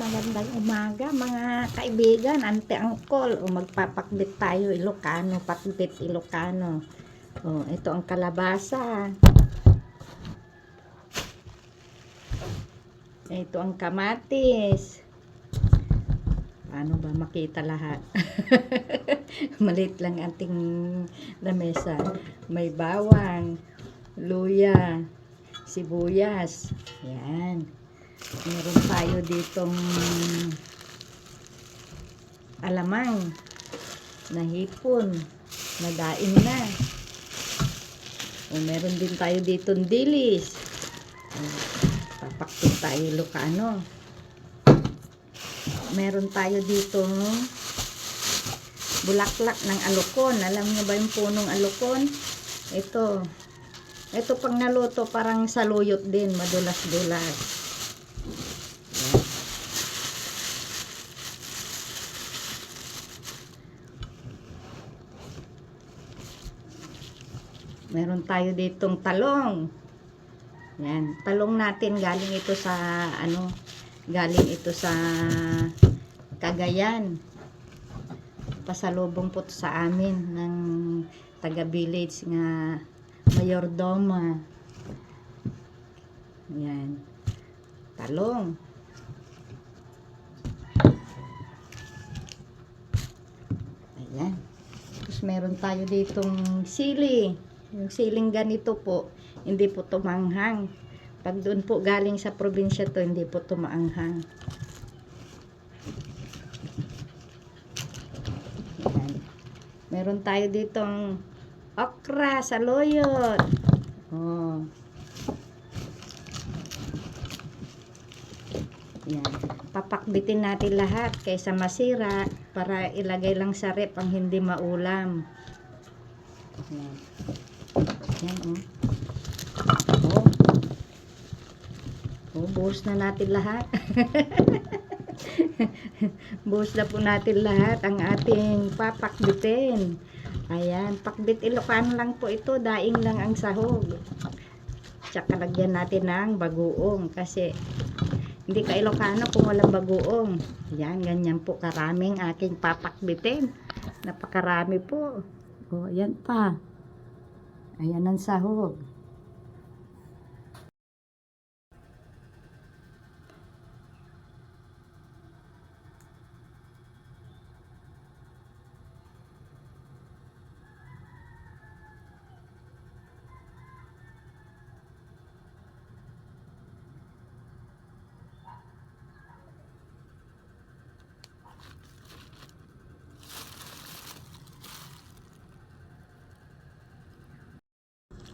magandang umaga mga kaibigan, ante angkol. O magpapakbit tayo Ilocano, pakbit Ilocano. O ito ang kalabasa. Ito ang kamatis. Paano ba makita lahat? Maliit lang ating lamesa. May bawang, luya, sibuyas. Yan. Meron tayo ditong alamang na hipon na daing na. O meron din tayo ditong dilis. Papakpit tayo Ilocano. Meron tayo ditong bulaklak ng alokon. Alam niyo ba yung punong alokon? Ito pang naluto parang saluyot din, madulas-dulas. Meron tayo ditong talong. Yan, talong natin galing ito sa Cagayan. Pasalubong po sa amin ng taga-village nga mayordoma. Yan. Talong. Ayan. Tapos meron tayo ditong sili. Yung siling ganito po, hindi po tumanghang. Pag doon po galing sa probinsya to, hindi po tumaanghang. Ayan. Meron tayo ditong okra sa loyot. Oh. Yan. Papakbitin natin lahat kaysa masira para ilagay lang sa rep ang hindi maulam. Yan. Yan, oh. Buhos na natin lahat. Buhos na po natin lahat ang ating papakbitin. Ayan, pakbit Ilocano lang po ito, daing lang ang sahog. Tsaka lagyan natin ng bagoong kasi hindi ka Ilocano kung walang bagoong. Ayan, ganyan po karaming aking papakbitin. Napakarami po. O, ayan pa. Ayan ang sahog.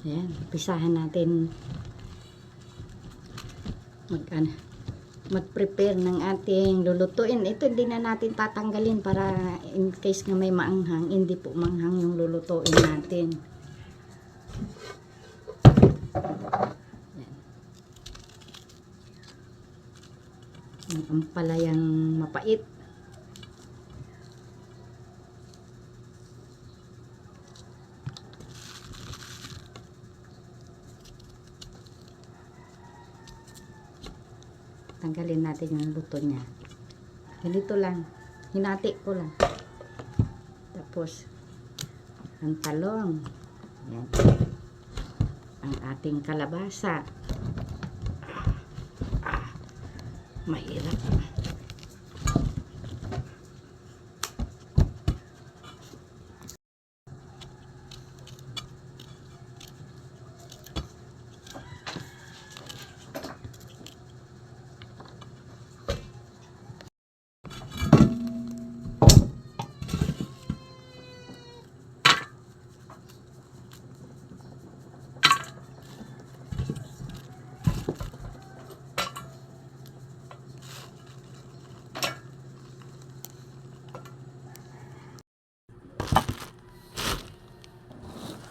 Ayan, pisahan natin mag-prepare ng ating lulutuin. Ito hindi na natin tatanggalin para in case nga may maanghang, hindi po manghang yung lulutuin natin. Ayan. Ang palayang mapait. Tanggalin natin yung buto niya. Ganito lang. Hinati ko lang. Tapos, ang talong. Yan. Ang ating kalabasa. Mahirap.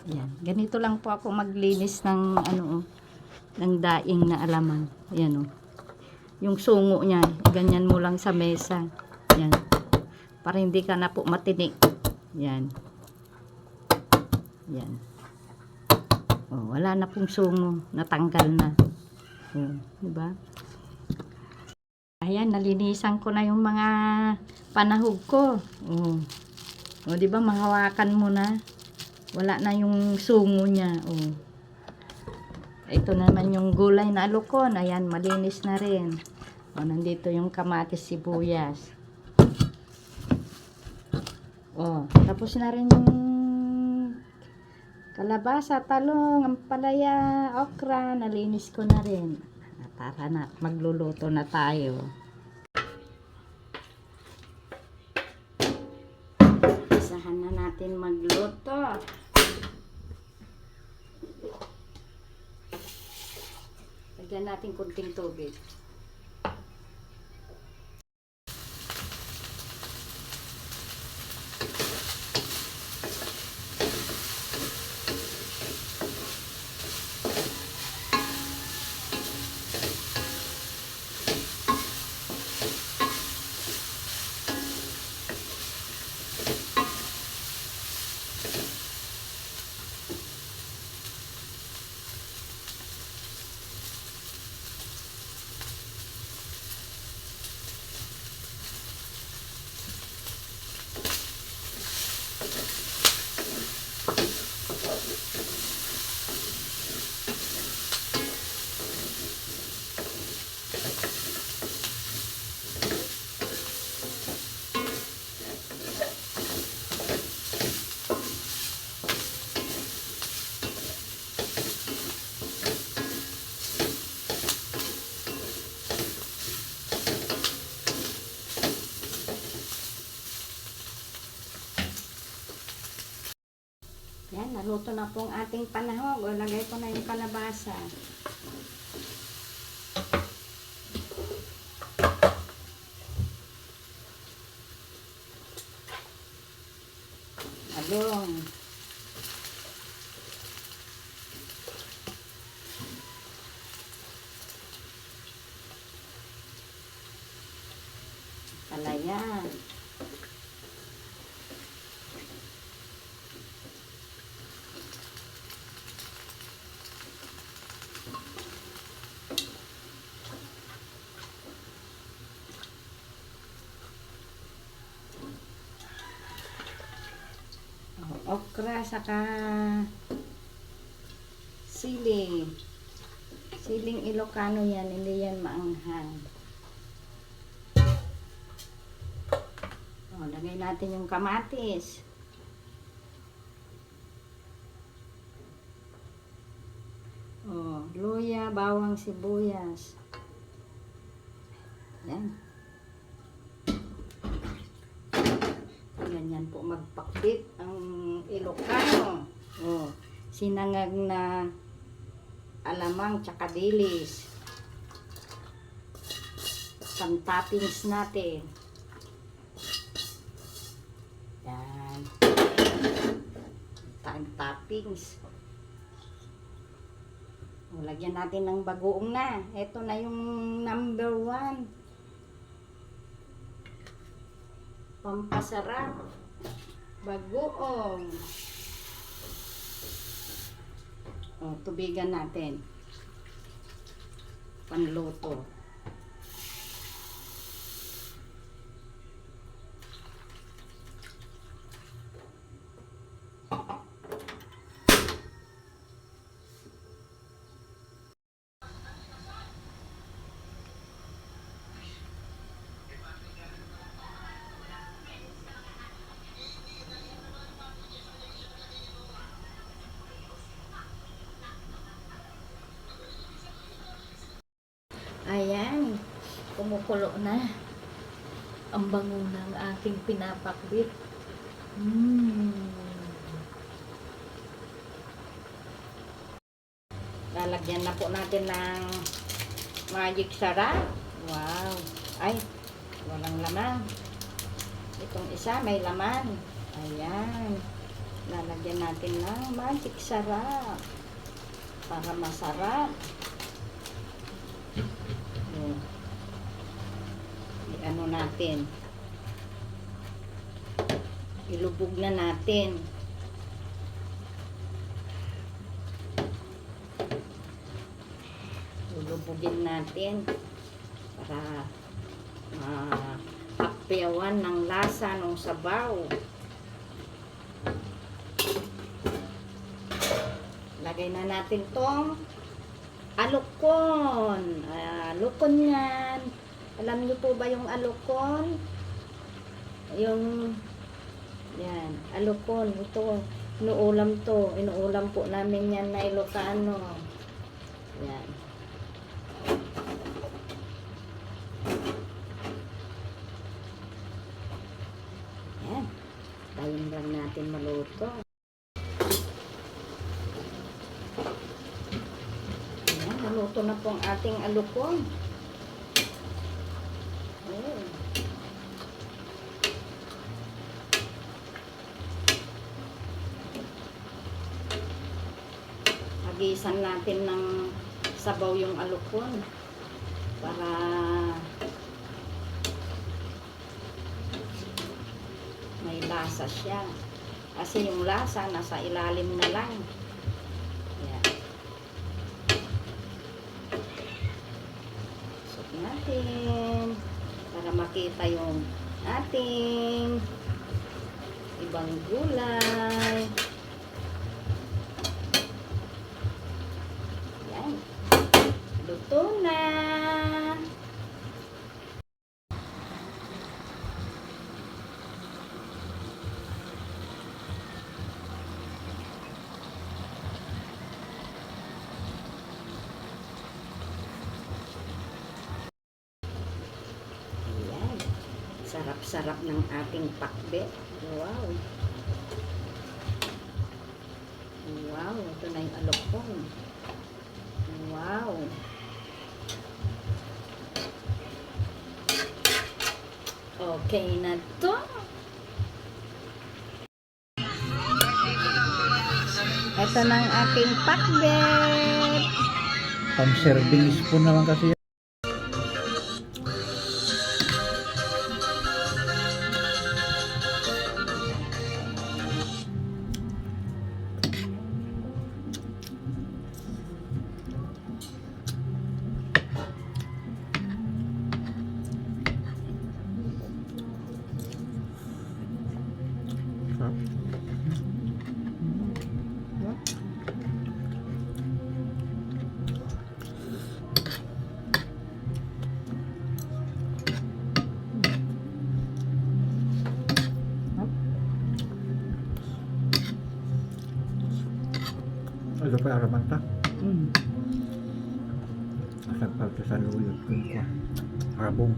Yan. Ganito lang po ako maglinis ng ng daing na alamang. Ayan o. Yung sungo niya, ganyan mo lang sa mesa. Yan. Para hindi ka na po matinik. Yan. Yan. Oh, wala na pong sungo, natanggal na. Oh, di ba? Ayan, nalinisan ko na yung mga panahog ko. Oh. O, di ba mahawakan mo na? Wala na yung sungo niya. Oh. Ito naman yung gulay na alukon. Ayan, malinis na rin. O, nandito yung kamatis sibuyas. O, tapos na rin yung kalabasa, talong, ampalaya, okra. Nalinis ko na rin. Tara na, magluluto na tayo. Isahan na natin magluto. Lagyan natin kunting tubig. Yan, naluto na po ang ating panahog. O, lagay ko na yung kalabasa. Talong. Palaya. Okra saka sili. Siling Ilocano yan, hindi yan maanghang. O, lagay natin yung kamatis. O, luya, bawang, sibuyas. Yan. Ganyan po magpakbit ang Ilocano. Oh, sinangag na alamang tsaka dilis. Pang-toppings natin. Yan. Pang-toppings. Oh, lagyan natin ng bagoong na. Ito na yung number 1. Pampasarap. Bagoong. O, tubigan natin. Panluto. Ayan, kumukulo na. Ang bango ng ating pinapakbit. Lalagyan na po natin ng magic sarap. Wow. Ay, walang laman. Itong isa may laman. Ayan. Lalagyan natin ng magic sarap para masarap. I-ano natin, ilubog na natin. Lulubugin natin para Akpewan ng lasa ng sabaw. Lagay na natin tong alukon. Alukon yan. Alam niyo po ba yung alukon? Yung yan, alukon. Ito, inuulam to. Inuulam po namin yan na Ilocano. Yan. Yan. Tayin lang natin maluto. Yan, naluto na po ang ating alukon. Ayan. Hagisan natin ng sabaw yung alukon para may lasa siya. Kasi yung lasa nasa ilalim na lang. Ayan. Isok natin para makita yung ating ibang gulay. Ayan. Luto na. Ayan. Sarap-sarap ng ating pakbet. Wow. Wow. Ito na yung alokong. Wow. Okay na to. Ito na ang ating pakbet. Pang-serving spoon naman kasi yan. Ano pa araman ta? Asal pa sa luyot ko. Arabong.